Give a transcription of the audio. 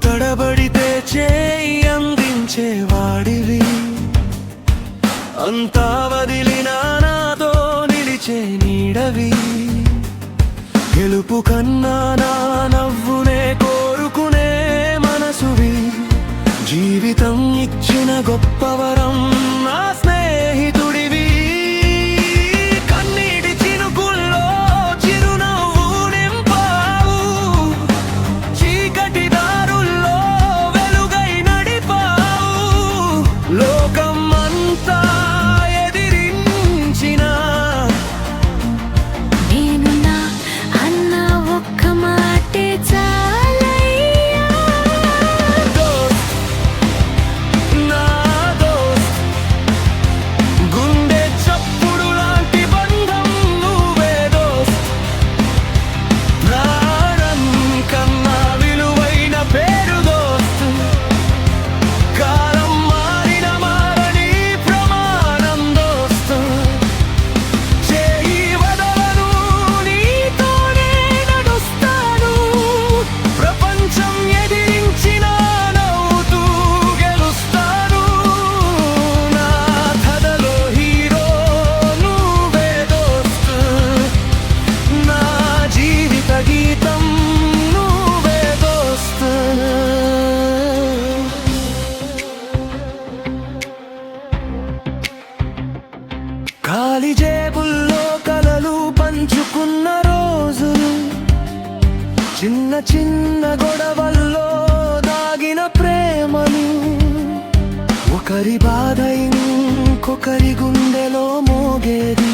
తడబడితే చేయి అందించేవాడివి, అంతా వదిలినా నాతో నిలిచే నీడవి. గెలుపు కన్నా నా నవ్వునే కోరుకునే మనసువి, జీవితం ఇచ్చిన గొప్ప వరం నా స్నేహితుడివి. కన్నీటి చినుకుల్లో చిరునవ్వు నింపావు, చీకటి దారుల్లో వెలుగై నడిపావు. లోకం అంతా ఎదిరించిన నేనున్నా అన్న ఒక్క మాటే చాలయ్యా. దోస్త్, నా దోస్త్, గుండె చప్పుడు లాంటి బంధం నువ్వే దోస్త్. ప్రాణం కన్నా విలువైన పేరు దోస్త్, కాలం మారిన మారని ప్రమాణం దోస్త్. చేయి వదలను, నీతోనే నడుస్తాను, ప్రపంచం ఎదిరించిన నవ్వుతూ గెలుస్తాను. నా కథలో హీరో నువ్వే దోస్త్, నా జీవిత గీతం నువ్వే దోస్త్. ఖాళీ జేబుల్లో కలలు పంచుకున్న రోజులు, చిన్న చిన్న గొడవల్లో దాగిన ప్రేమలు, ఒకరి బాధ ఇంకొకరి గుండెలో మోగేది.